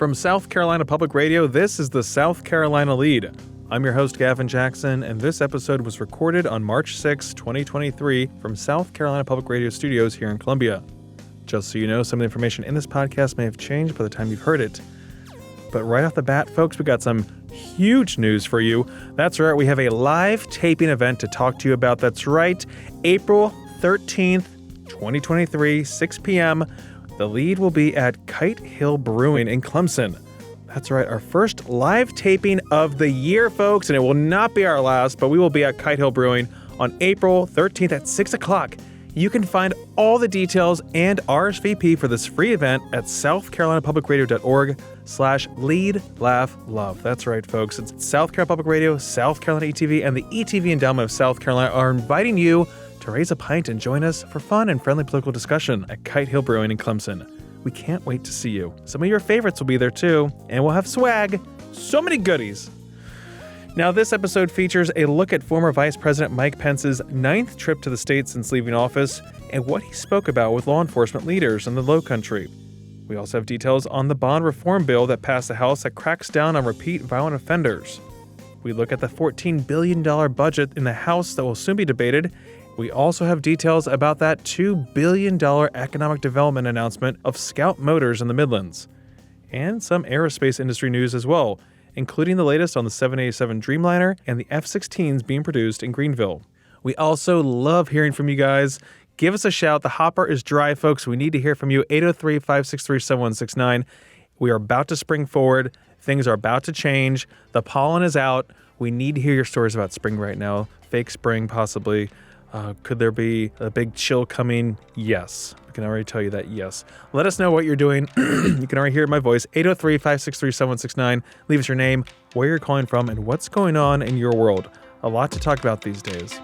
From South Carolina Public Radio, this is the South Carolina Lede. I'm your host, Gavin Jackson, and this episode was recorded on March 6, 2023 from South Carolina Public Radio Studios here in Columbia. Just so you know, some of the information in this podcast may have changed by the time you've heard it. But right off the bat, folks, we got some huge news for you. That's right, we have a live taping event to talk to you about. That's right, April 13th, 2023, 6 p.m., the Lede will be at Kite Hill Brewing in Clemson. That's right, our first live taping of the year, folks, and it will not be our last, but we will be at Kite Hill Brewing on April 13th at 6 o'clock. You can find all the details and RSVP for this free event at southcarolinapublicradio.org/lead-laugh-love. That's right, folks. It's South Carolina Public Radio, South Carolina ETV, and the ETV Endowment of South Carolina are inviting you to raise a pint and join us for fun and friendly political discussion at Kite Hill Brewing in Clemson. We can't wait to see you. Some of your favorites will be there too, and we'll have swag. So many goodies. Now, this episode features a look at former Vice President Mike Pence's 9th trip to the state since leaving office and what he spoke about with law enforcement leaders in the Lowcountry. We also have details on the bond reform bill that passed the House that cracks down on repeat violent offenders. We look at the $14 billion budget in the House that will soon be debated. We also have details about that $2 billion economic development announcement of Scout Motors in the Midlands. And some aerospace industry news as well, including the latest on the 787 Dreamliner and the F-16s being produced in Greenville. We also love hearing from you guys. Give us a shout. The hopper is dry, folks. We need to hear from you. 803-563-7169. We are about to spring forward. Things are about to change. The pollen is out. We need to hear your stories about spring right now. Fake spring, possibly. Could there be a big chill coming? Yes. I can already tell you that, yes. Let us know what you're doing. You can already hear my voice. 803-563-7169. Leave us your name, where you're calling from, and what's going on in your world. A lot to talk about these days.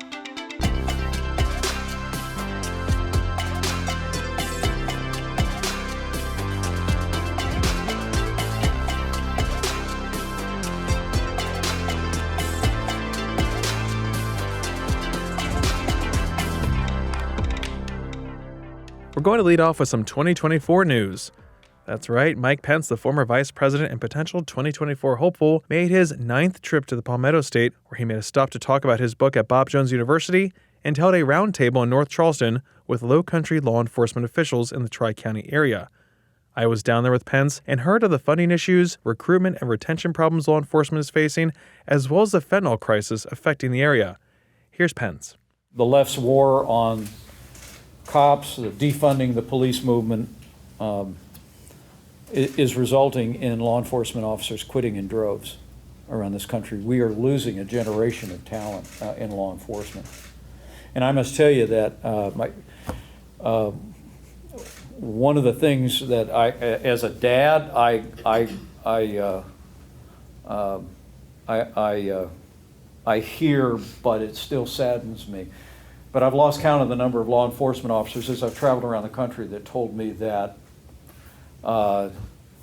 We're going to lead off with some 2024 news. That's right, Mike Pence, the former vice president and potential 2024 hopeful, made his 9th trip to the Palmetto State, where he made a stop to talk about his book at Bob Jones University and held a roundtable in North Charleston with Lowcountry law enforcement officials in the Tri-County area. I was down there with Pence and heard of the funding issues, recruitment and retention problems law enforcement is facing, as well as the fentanyl crisis affecting the area. Here's Pence. The left's war on cops, the defunding the police movement is resulting in law enforcement officers quitting in droves around this country. We are losing a generation of talent in law enforcement. And I must tell you that one of the things that as a dad, I hear, but it still saddens me. But I've lost count of the number of law enforcement officers as I've traveled around the country that told me that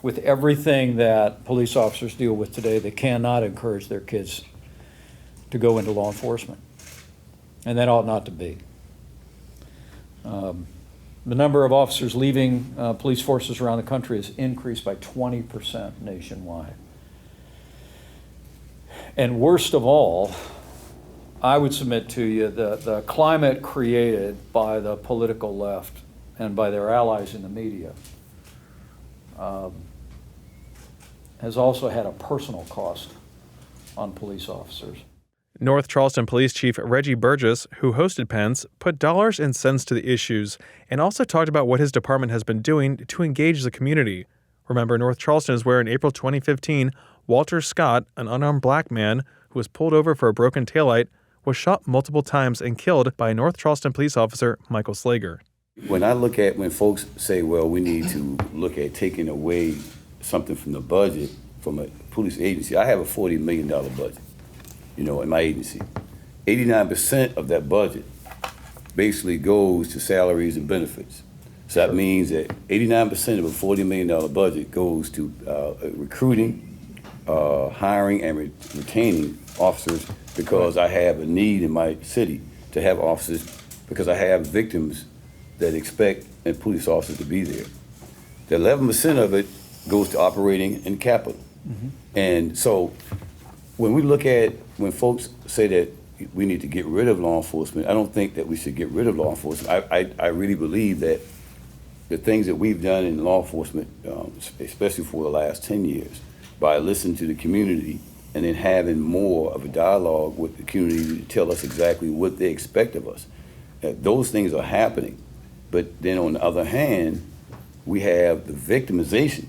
with everything that police officers deal with today, they cannot encourage their kids to go into law enforcement. And that ought not to be. The number of officers leaving police forces around the country has increased by 20% nationwide. And worst of all, I would submit to you that the climate created by the political left and by their allies in the media has also had a personal cost on police officers. North Charleston Police Chief Reggie Burgess, who hosted Pence, put dollars and cents to the issues and also talked about what his department has been doing to engage the community. Remember, North Charleston is where in April 2015, Walter Scott, an unarmed black man who was pulled over for a broken taillight, was shot multiple times and killed by North Charleston police officer Michael Slager. When I look at when folks say, well, we need to look at taking away something from the budget from a police agency, I have a $40 million budget, in my agency. 89% of that budget basically goes to salaries and benefits. So that means that 89% of a $40 million budget goes to recruiting, hiring, and retaining officers, because I have a need in my city to have officers, because I have victims that expect police officers to be there. The 11% of it goes to operating and capital. And so when folks say that we need to get rid of law enforcement, I don't think that we should get rid of law enforcement. I really believe that the things that we've done in law enforcement, especially for the last 10 years, by listening to the community and then having more of a dialogue with the community to tell us exactly what they expect of us, those things are happening. But then on the other hand, we have the victimizations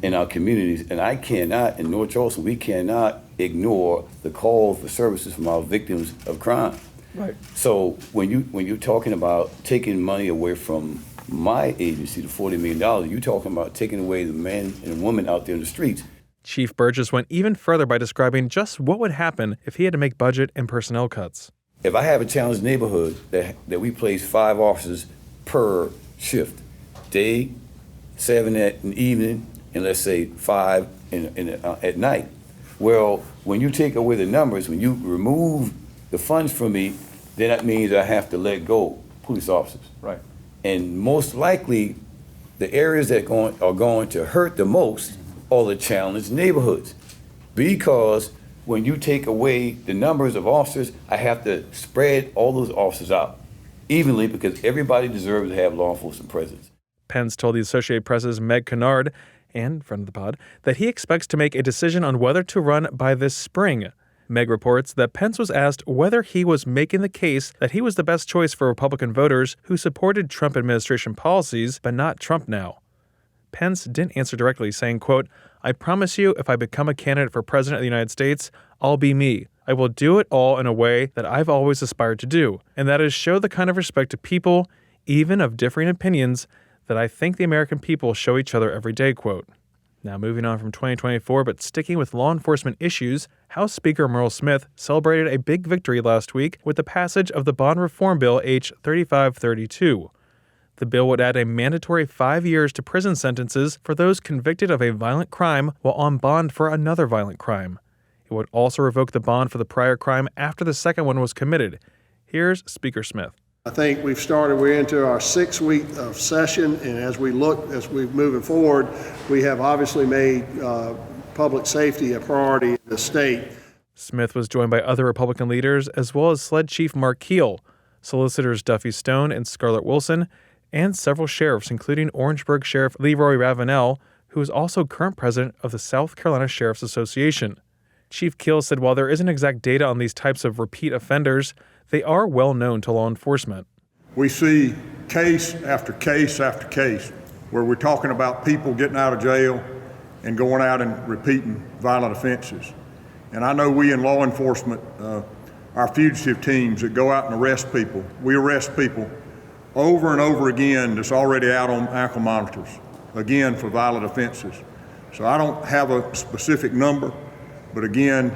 in our communities, and I cannot, in North Charleston, we cannot ignore the call for services from our victims of crime. Right. So when you're talking about taking money away from my agency, the $40 million, you're talking about taking away the men and women out there in the streets. Chief Burgess went even further by describing just what would happen if he had to make budget and personnel cuts. If I have a challenged neighborhood that we place 5 officers per shift, day, 7 at an evening, and let's say 5 at night. Well, when you take away the numbers, when you remove the funds from me, then that means I have to let go police officers. Right. And most likely, the areas that are going to hurt the most are the challenged neighborhoods. Because when you take away the numbers of officers, I have to spread all those officers out evenly because everybody deserves to have law enforcement presence. Pence told the Associated Press's Meg Kennard, and friend of the pod, that he expects to make a decision on whether to run by this spring. Meg reports that Pence was asked whether he was making the case that he was the best choice for Republican voters who supported Trump administration policies, but not Trump now. Pence didn't answer directly, saying, quote, "I promise you, if I become a candidate for president of the United States, I'll be me. I will do it all in a way that I've always aspired to do, and that is show the kind of respect to people, even of differing opinions, that I think the American people show each other every day," quote. Now moving on from 2024, but sticking with law enforcement issues, House Speaker Merle Smith celebrated a big victory last week with the passage of the bond reform bill H. 3532. The bill would add a mandatory 5 years to prison sentences for those convicted of a violent crime while on bond for another violent crime. It would also revoke the bond for the prior crime after the second one was committed. Here's Speaker Smith. I think we're into our 6th week of session, and as we're moving forward, we have obviously made public safety a priority in the state. Smith was joined by other Republican leaders, as well as SLED Chief Mark Keel, Solicitors Duffy Stone and Scarlett Wilson, and several sheriffs, including Orangeburg Sheriff Leroy Ravenel, who is also current president of the South Carolina Sheriff's Association. Chief Keel said while there isn't exact data on these types of repeat offenders, they are well known to law enforcement. We see case after case after case where we're talking about people getting out of jail and going out and repeating violent offenses. And I know we in law enforcement, our fugitive teams that go out and arrest people, we arrest people over and over again that's already out on ankle monitors, again for violent offenses. So I don't have a specific number, but again,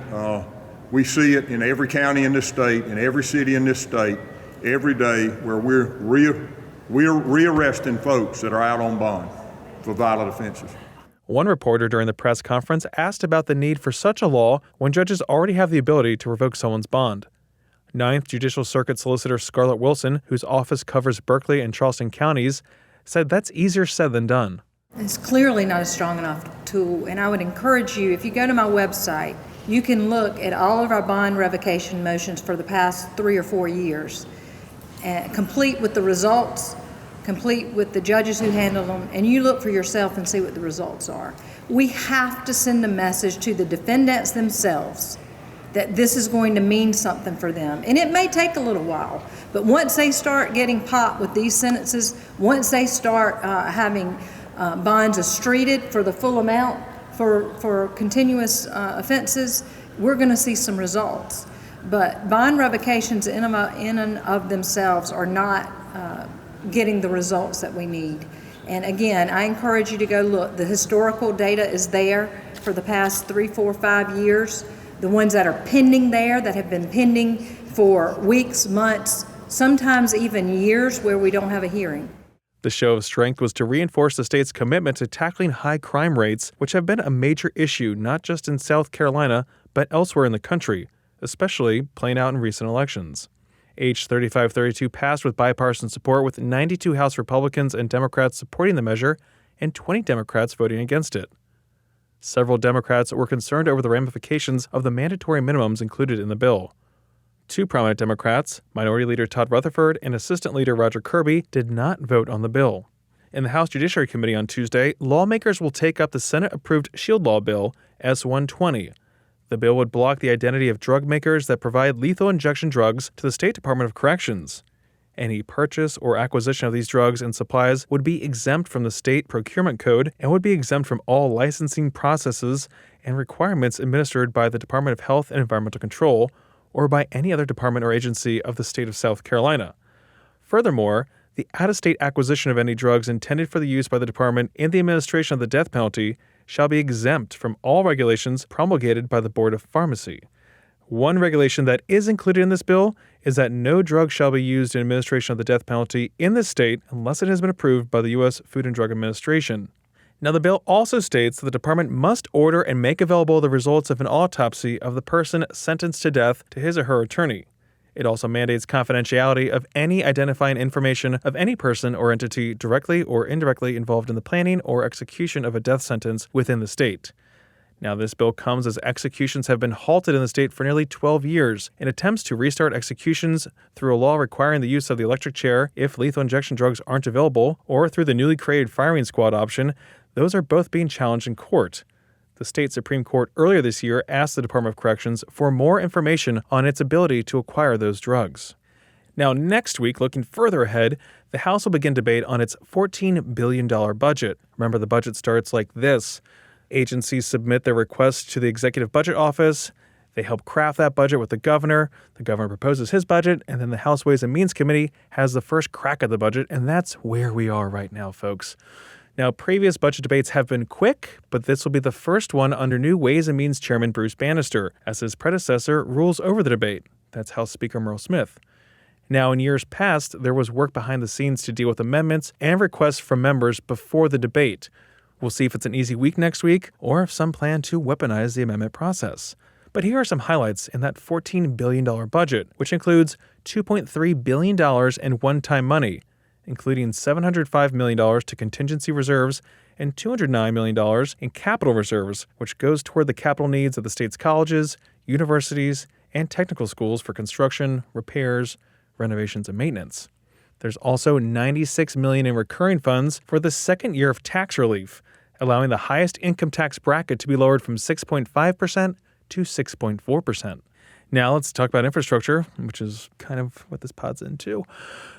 we see it in every county in this state, in every city in this state, every day where we're rearresting folks that are out on bond for violent offenses. One reporter during the press conference asked about the need for such a law when judges already have the ability to revoke someone's bond. 9th Judicial Circuit Solicitor Scarlett Wilson, whose office covers Berkeley and Charleston counties, said that's easier said than done. It's clearly not a strong enough tool, and I would encourage you, if you go to my website, you can look at all of our bond revocation motions for the past 3 or 4 years, complete with the results, complete with the judges who handle them, and you look for yourself and see what the results are. We have to send a message to the defendants themselves that this is going to mean something for them. And it may take a little while, but once they start getting popped with these sentences, once they start having bonds streeted for the full amount for continuous offenses, we're going to see some results. But bond revocations in and of themselves are not getting the results that we need. And again, I encourage you to go look. The historical data is there for the past 3, 4, 5 years. The ones that are pending there, that have been pending for weeks, months, sometimes even years where we don't have a hearing. The show of strength was to reinforce the state's commitment to tackling high crime rates, which have been a major issue not just in South Carolina, but elsewhere in the country, especially playing out in recent elections. H. 3532 passed with bipartisan support, with 92 House Republicans and Democrats supporting the measure and 20 Democrats voting against it. Several Democrats were concerned over the ramifications of the mandatory minimums included in the bill. Two prominent Democrats, Minority Leader Todd Rutherford and Assistant Leader Roger Kirby, did not vote on the bill. In the House Judiciary Committee on Tuesday, lawmakers will take up the Senate-approved SHIELD Law Bill, S-120. The bill would block the identity of drug makers that provide lethal injection drugs to the State Department of Corrections. Any purchase or acquisition of these drugs and supplies would be exempt from the state procurement code and would be exempt from all licensing processes and requirements administered by the Department of Health and Environmental Control or by any other department or agency of the state of South Carolina. Furthermore, the out-of-state acquisition of any drugs intended for the use by the department in the administration of the death penalty shall be exempt from all regulations promulgated by the Board of Pharmacy. One regulation that is included in this bill is that no drug shall be used in administration of the death penalty in this state unless it has been approved by the U.S. Food and Drug Administration. Now, the bill also states that the department must order and make available the results of an autopsy of the person sentenced to death to his or her attorney. It also mandates confidentiality of any identifying information of any person or entity directly or indirectly involved in the planning or execution of a death sentence within the state. Now, this bill comes as executions have been halted in the state for nearly 12 years in attempts to restart executions through a law requiring the use of the electric chair if lethal injection drugs aren't available, or through the newly created firing squad option. Those are both being challenged in court. The state Supreme Court earlier this year asked the Department of Corrections for more information on its ability to acquire those drugs. Now, next week, looking further ahead, the House will begin debate on its $14 billion budget. Remember, the budget starts like this. Agencies submit their requests to the Executive Budget Office. They help craft that budget with the governor. The governor proposes his budget, and then the House Ways and Means Committee has the first crack at the budget, and that's where we are right now, folks. Now, previous budget debates have been quick, but this will be the first one under new Ways and Means Chairman Bruce Bannister, as his predecessor rules over the debate. That's House Speaker Merle Smith. Now, in years past, there was work behind the scenes to deal with amendments and requests from members before the debate. We'll see if it's an easy week next week, or if some plan to weaponize the amendment process. But here are some highlights in that $14 billion budget, which includes $2.3 billion in one-time money, including $705 million to contingency reserves and $209 million in capital reserves, which goes toward the capital needs of the state's colleges, universities, and technical schools for construction, repairs, renovations, and maintenance. There's also $96 million in recurring funds for the second year of tax relief, allowing the highest income tax bracket to be lowered from 6.5% to 6.4%. Now let's talk about infrastructure, which is kind of what this pod's into.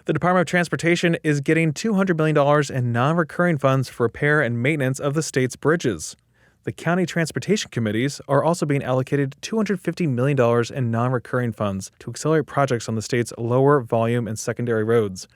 The Department of Transportation is getting $200 million in non-recurring funds for repair and maintenance of the state's bridges. The county transportation committees are also being allocated $250 million in non-recurring funds to accelerate projects on the state's lower volume and secondary roads.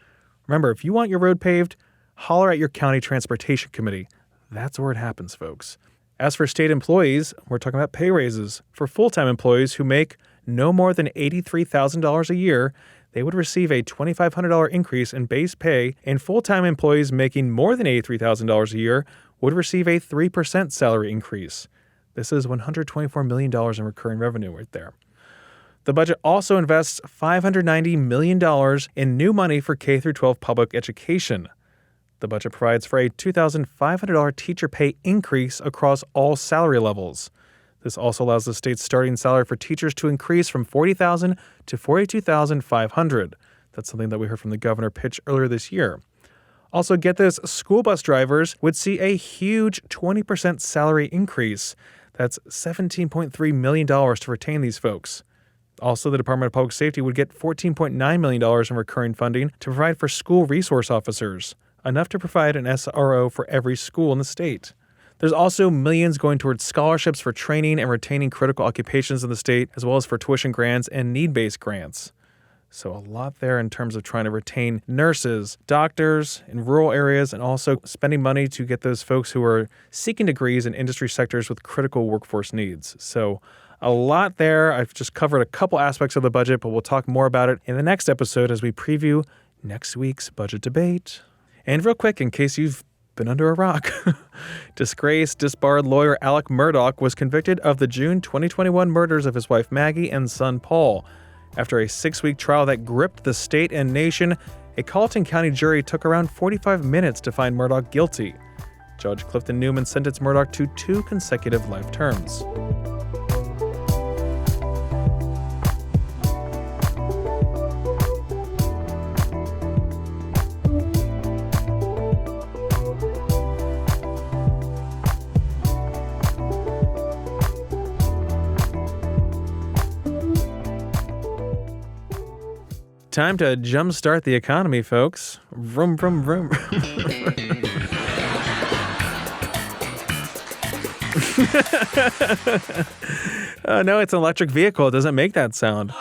Remember, if you want your road paved, holler at your county transportation committee. That's where it happens, folks. As for state employees, we're talking about pay raises. For full-time employees who make no more than $83,000 a year, they would receive a $2,500 increase in base pay, and full-time employees making more than $83,000 a year would receive a 3% salary increase. This is $124 million in recurring revenue right there. The budget also invests $590 million in new money for K-12 public education. The budget provides for a $2,500 teacher pay increase across all salary levels. This also allows the state's starting salary for teachers to increase from $40,000 to $42,500. That's something that we heard from the governor pitch earlier this year. Also, get this, school bus drivers would see a huge 20% salary increase. That's $17.3 million to retain these folks. Also, the Department of Public Safety would get $14.9 million in recurring funding to provide for school resource officers, enough to provide an SRO for every school in the state. There's also millions going towards scholarships for training and retaining critical occupations in the state, as well as for tuition grants and need-based grants. So a lot there in terms of trying to retain nurses, doctors in rural areas, and also spending money to get those folks who are seeking degrees in industry sectors with critical workforce needs. So a lot there. I've just covered a couple aspects of the budget, but we'll talk more about it in the next episode as we preview next week's budget debate. And real quick, in case you've been under a rock, disgraced, disbarred lawyer Alec Murdaugh was convicted of the June 2021 murders of his wife Maggie and son Paul. After a 6-week trial that gripped the state and nation, a Colleton County jury took around 45 minutes to find Murdaugh guilty. Judge Clifton Newman sentenced Murdoch to 2 consecutive life terms. Time to jumpstart the economy, folks. Vroom, vroom, vroom. No, it's an electric vehicle. It doesn't make that sound.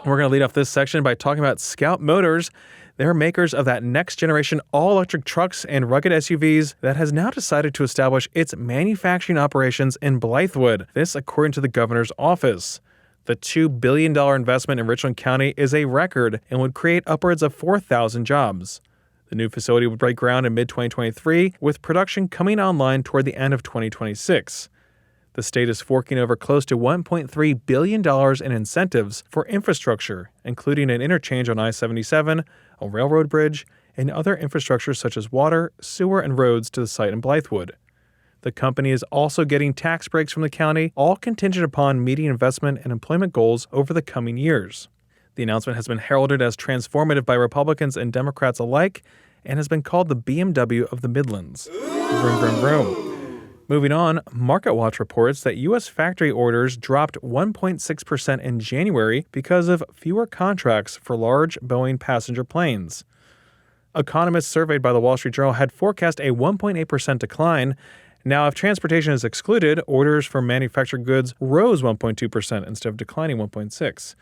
We're going to lead off this section by talking about Scout Motors. They're makers of that next-generation all-electric trucks and rugged SUVs that has now decided to establish its manufacturing operations in Blythewood. This, according to the governor's office. The $2 billion investment in Richland County is a record and would create upwards of 4,000 jobs. The new facility would break ground in mid-2023, with production coming online toward the end of 2026. The state is forking over close to $1.3 billion in incentives for infrastructure, including an interchange on I-77, a railroad bridge, and other infrastructure such as water, sewer, and roads to the site in Blythewood. The company is also getting tax breaks from the county, all contingent upon meeting investment and employment goals over the coming years. The announcement has been heralded as transformative by Republicans and Democrats alike and has been called the BMW of the Midlands. Vroom, vroom, vroom. Moving on, MarketWatch reports that U.S. factory orders dropped 1.6% in January because of fewer contracts for large Boeing passenger planes. Economists surveyed by the Wall Street Journal had forecast a 1.8% decline. Now, if transportation is excluded, orders for manufactured goods rose 1.2% instead of declining 1.6%.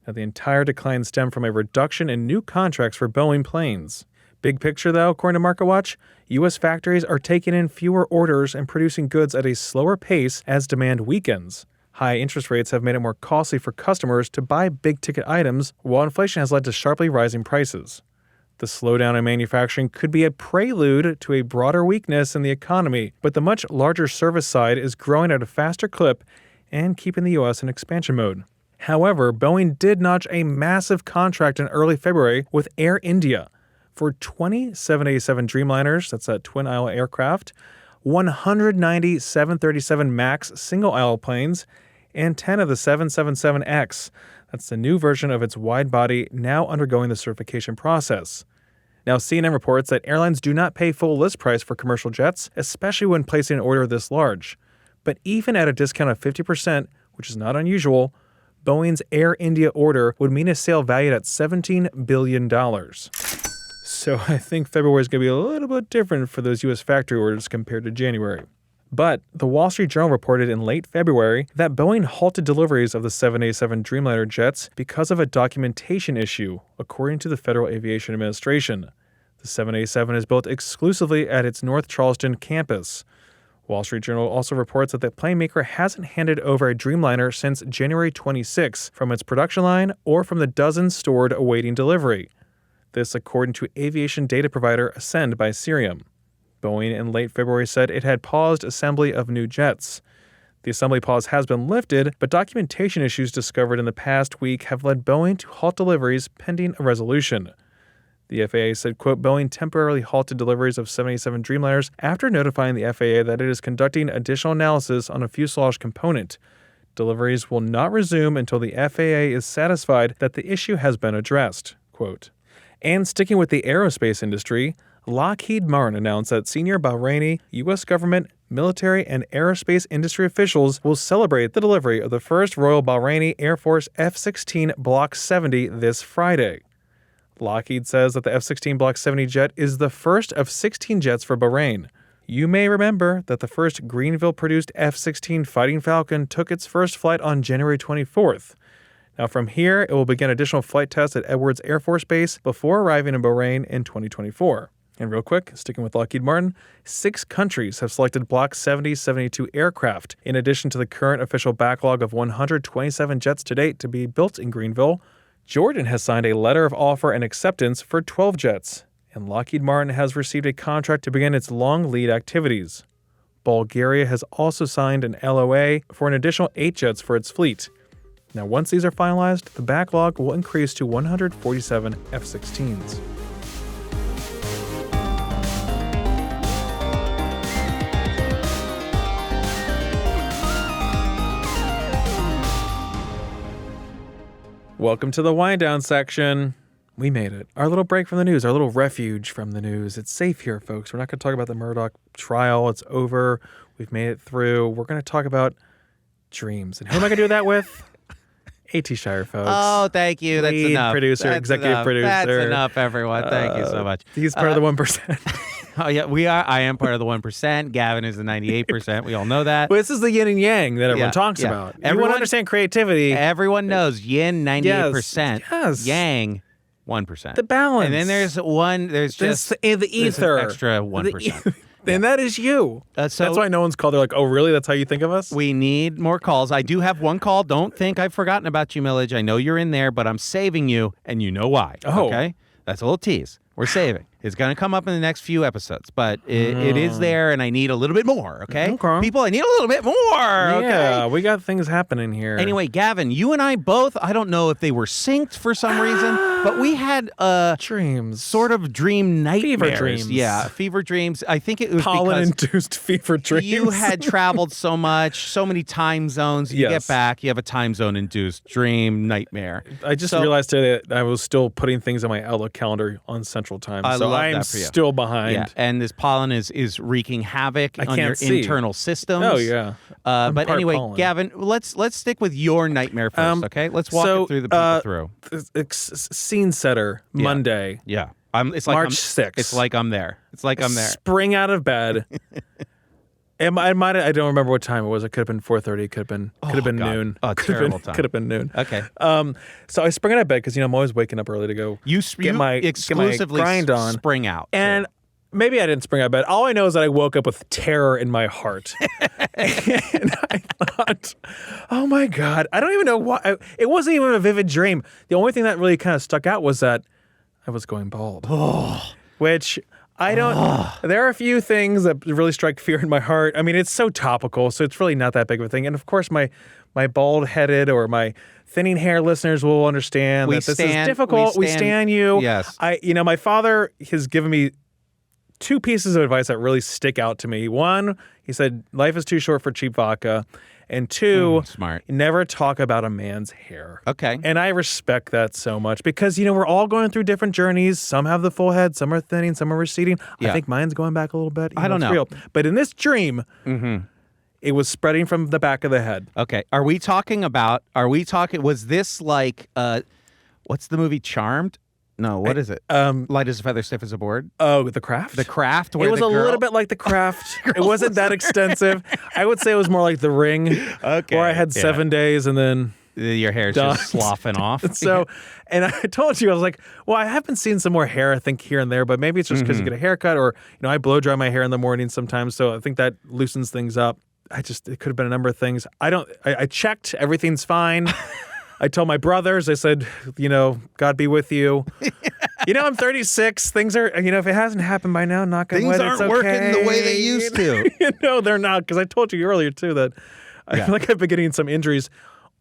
Now, the entire decline stemmed from a reduction in new contracts for Boeing planes. Big picture, though, according to MarketWatch, U.S. factories are taking in fewer orders and producing goods at a slower pace as demand weakens. High interest rates have made it more costly for customers to buy big-ticket items, while inflation has led to sharply rising prices. The slowdown in manufacturing could be a prelude to a broader weakness in the economy, but the much larger service side is growing at a faster clip and keeping the U.S. in expansion mode. However, Boeing did notch a massive contract in early February with Air India for 20 787 Dreamliners, that's a twin-aisle aircraft, 190 737 MAX single-aisle planes, and 10 of the 777X. That's the new version of its wide-body now undergoing the certification process. Now, CNN reports that airlines do not pay full list price for commercial jets, especially when placing an order this large. But even at a discount of 50%, which is not unusual, Boeing's Air India order would mean a sale valued at $17 billion. So I think February is going to be a little bit different for those U.S. factory orders compared to January. But the Wall Street Journal reported in late February that Boeing halted deliveries of the 787 Dreamliner jets because of a documentation issue, according to the Federal Aviation Administration. The 787 is built exclusively at its North Charleston campus. Wall Street Journal also reports that the plane maker hasn't handed over a Dreamliner since January 26 from its production line or from the dozens stored awaiting delivery. This according to aviation data provider Ascend by Cirium. Boeing in late February said it had paused assembly of new jets. The assembly pause has been lifted, but documentation issues discovered in the past week have led Boeing to halt deliveries pending a resolution. The FAA said, quote, Boeing temporarily halted deliveries of 787 Dreamliners after notifying the FAA that it is conducting additional analysis on a fuselage component. Deliveries will not resume until the FAA is satisfied that the issue has been addressed, quote. And sticking with the aerospace industry, Lockheed Martin announced that senior Bahraini, U.S. government, military, and aerospace industry officials will celebrate the delivery of the first Royal Bahraini Air Force F-16 Block 70 this Friday. Lockheed says that the F-16 Block 70 jet is the first of 16 jets for Bahrain. You may remember that the first Greenville-produced F-16 Fighting Falcon took its first flight on January 24th. Now from here, it will begin additional flight tests at Edwards Air Force Base before arriving in Bahrain in 2024. And real quick, sticking with Lockheed Martin, 6 countries have selected Block 70-72 aircraft, in addition to the current official backlog of 127 jets to date to be built in Greenville. Jordan has signed a letter of offer and acceptance for 12 jets, and Lockheed Martin has received a contract to begin its long lead activities. Bulgaria has also signed an LOA for an additional 8 jets for its fleet. Now, once these are finalized, the backlog will increase to 147 F-16s. Welcome to the wind down section. We made it. Our little break from the news, our little refuge from the news. It's safe here, folks. We're not going to talk about the Murdaugh trial. It's over. We've made it through. We're going to talk about dreams. And who am I going to do that with? A.T. Shire, folks. Oh, thank you. That's Lead enough. producer, That's executive enough. producer. That's enough, everyone. Thank you so much. He's part of the 1%. Oh, yeah, we are. I am part of the 1%. Gavin is the 98%. We all know that. But this is the yin and yang that everyone Yeah, talks yeah. about. Everyone- Everyone understand creativity. Everyone knows yin 98%. Yes. Yang 1%. The balance. And then there's just the there's an ether. extra 1%. And that is you. So That's why no one's called. They're like, oh, really? That's how you think of us? we need more calls. I do have one call. Don't think I've forgotten about you, Millage. I know you're in there, but I'm saving you, and you know why. Oh. Okay? That's a little tease. We're saving. It's going to come up in the next few episodes, but it is there, and I need a little bit more, okay? Okay. People, I need a little bit more, okay? Yeah, we got things happening here. Anyway, Gavin, you and I both, I don't know if they were synced for some reason, but we had dreams. sort of dream nightmares. dreams. Yeah, fever dreams. I think it was because Pollen-induced fever dreams. you had traveled so much, so many time zones. You Yes. get back, you have a time zone-induced dream nightmare. I just So- realized today that I was still putting things on my Outlook calendar on Central Time. I so love I'm that for you. still behind. Yeah, and this pollen is wreaking havoc I on can't your see. internal systems. Oh, yeah. I'm But part anyway, pollen. Gavin, let's stick with your nightmare first, okay? Let's walk so, it through the people through. Scene setter, Monday. Yeah, it's like March 6th. It's like I'm there. It's like I'm there. Spring out of bed. I don't remember what time it was. It could have been 4:30. It could have been God. noon. A terrible time. Could have been noon. Okay. So I sprang out of bed because I'm always waking up early to go You get my exclusively grind on. spring out. And maybe I didn't spring out of bed. All I know is that I woke up with terror in my heart. And I thought, oh my God, I don't even know why. It wasn't even a vivid dream. The only thing that really kind of stuck out was that I was going bald. Which I don't, there are a few things that really strike fear in my heart. I mean, it's so topical, so it's really not that big of a thing. And of course, my bald-headed or my thinning hair listeners will understand that this is difficult. We stand you. Yes. My father has given me two pieces of advice that really stick out to me. One, he said, life is too short for cheap vodka. And two, smart. Never talk about a man's hair. Okay. And I respect that so much because, we're all going through different journeys. Some have the full head, some are thinning, some are receding. Yeah. I think mine's going back a little bit. I don't it's know. Real. But in this dream, it was spreading from the back of the head. Okay. Was this like, what's the movie Charmed? No, what is it? Light as a feather, stiff as a board? Oh, The Craft? The Craft? It was a little bit like The Craft. It wasn't that extensive. I would say it was more like The Ring, Okay, where I had yeah. 7 days and then Your hair's done. just sloughing off. So, and I told you, I was like, well, I have been seeing some more hair, I think, here and there, but maybe it's just because you get a haircut or, I blow dry my hair in the morning sometimes. So I think that loosens things up. It could have been a number of things. I checked, everything's fine. I told my brothers, I said, God be with you. I'm 36. Things are, if it hasn't happened by now, knock on wood, Things aren't it's working okay. the way they used to. They're not, because I told you earlier, too, that I feel like I've been getting some injuries,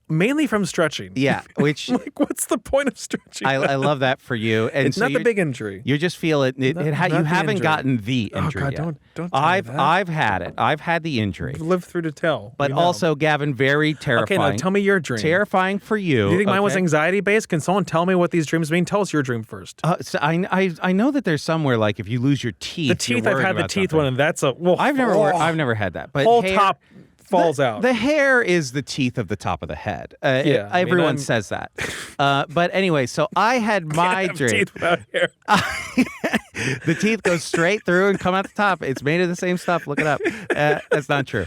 mainly from stretching. Yeah, which Like, what's the point of stretching? I love that for you. And It's so not the you're- big injury. You just feel it. You the haven't injury. gotten the injury God, yet. don't tell me that. I've had it. I've had the injury. I've lived through to tell. But also, Gavin, very terrifying. Okay, now tell me your dream. Terrifying for you. Do you think mine was okay? anxiety based? Can someone tell me what these dreams mean? Tell us your dream first. So I know that there's somewhere like if you lose your teeth. The teeth, you're I've had worried the about teeth something. one, and that's a. Well, I've never had that. But whole hair, top falls out. The hair is the teeth of the top of the head. Yeah, I mean, everyone I'm- says that. But anyway, so I had my have dream. teeth without hair. The teeth go straight through and come out the top. It's made of the same stuff. Look it up. That's not true.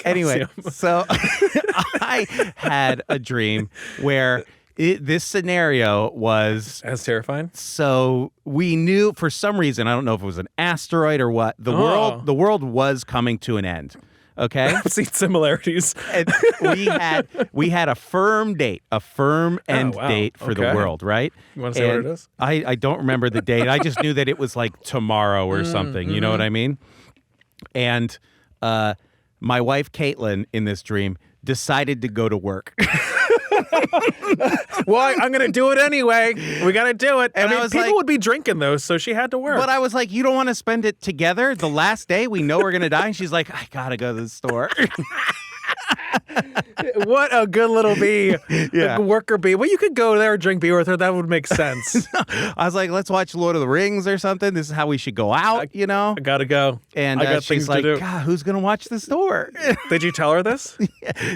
Anyway, so I had a dream where this scenario was That's terrifying. so we knew for some reason, I don't know if it was an asteroid or what, the world was coming to an end. Okay. I've seen similarities. And we had a firm date, end wow. date for the Okay. world, right? You wanna say what And it is? I don't remember the date. I just knew that it was like tomorrow or something. You know what I mean? And my wife Caitlin in this dream decided to go to work. Well, I'm going to do it anyway. We got to do it. And I mean, I was people like- would be drinking those, so she had to work. But I was like, you don't want to spend it together? The last day we know we're going to die? And she's like, I got to go to the store. What a good little bee. Yeah. A worker bee. Well, you could go there and drink beer with her. That would make sense. I was like, let's watch Lord of the Rings or something. This is how we should go out, you know? I gotta go. And I got she's things like, to do. God, who's going to watch the store? Did you tell her this?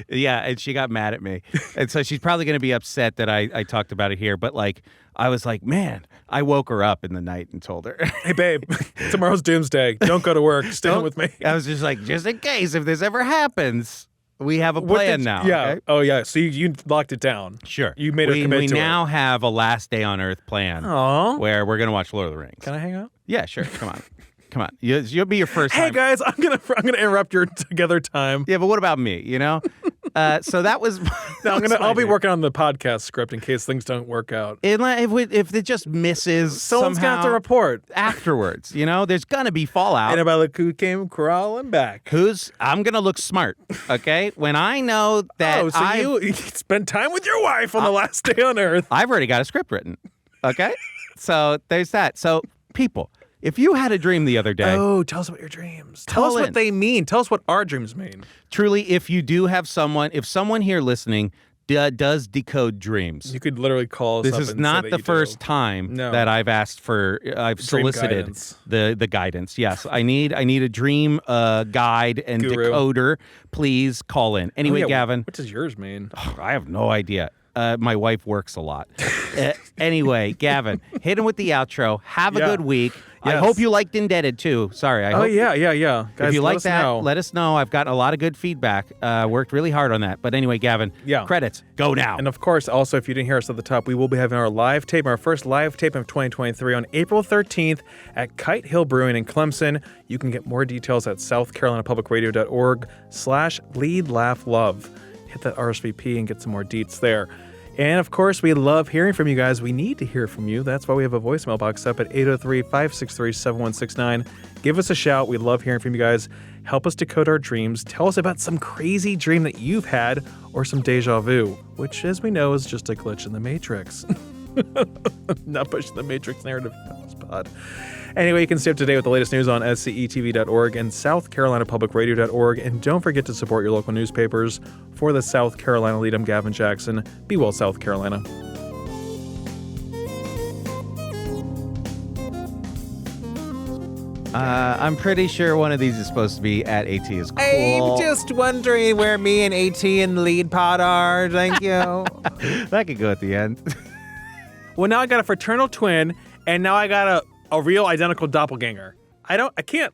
Yeah, and she got mad at me. And so she's probably going to be upset that I talked about it here. But like, I was like, man, I woke her up in the night and told her. Hey, babe, tomorrow's doomsday. Don't go to work. Stay home with me. I was just like, just in case if this ever happens, we have a plan now. Yeah. Okay? Oh, yeah. So you locked it down. Sure. You made a commit We to now have a last day on Earth plan Aw. where we're going to watch Lord of the Rings. Can I hang out? Yeah, sure. Come on. Come on. You'll be your first Hey, time. guys, I'm gonna interrupt your together time. Yeah, but what about me, you know? So that was... I'll be working on the podcast script in case things don't work out. If it just misses Someone's somehow got to report. afterwards, you know? There's going to be fallout. And about look who came crawling back. I'm going to look smart, okay? When I know that you spent time with your wife on the last day on Earth. I've already got a script written, okay? So there's that. So people, if you had a dream the other day, Oh, tell us about your dreams. Tell us Call what in. they mean. Tell us what our dreams mean. truly, if you do have if someone here listening does decode dreams, You could literally call us this up is and say not that the you first do. time No. that I've Dream solicited guidance. the guidance. Yes, I need a dream guide and Guru. decoder. Please call in. Anyway, Oh, yeah, Gavin, What does yours mean? I have no idea. My wife works a lot. Anyway, Gavin, hit him with the outro. Have a Yeah. good week. I Yes. hope you liked Indebted too. Sorry. I Oh, hope yeah. Guys, if you let like us that, know. let us know. I've gotten a lot of good feedback. Worked really hard on that. But anyway, Gavin, Yeah. credits. Go now. And of course, also, if you didn't hear us at the top, we will be having our first live tape of 2023 on April 13th at Kite Hill Brewing in Clemson. You can get more details at southcarolinapublicradio.org/bleedlaughlove. Hit that RSVP and get some more deets there. And of course, we love hearing from you guys. We need to hear from you. That's why we have a voicemail box up at 803-563-7169. Give us a shout. We love hearing from you guys. Help us decode our dreams. Tell us about some crazy dream that you've had or some deja vu, which, as we know, is just a glitch in the Matrix. Not pushing the Matrix narrative on this pod. Anyway, you can stay up to date with the latest news on scetv.org and southcarolinapublicradio.org. And don't forget to support your local newspapers. For the South Carolina Lede, I'm Gavin Jackson. Be well, South Carolina. I'm pretty sure one of these is supposed to be at AT is cool. I'm just wondering where me and AT and the lead pod are. Thank you. That could go at the end. Well, now I got a fraternal twin, and now I got a real identical doppelganger. I can't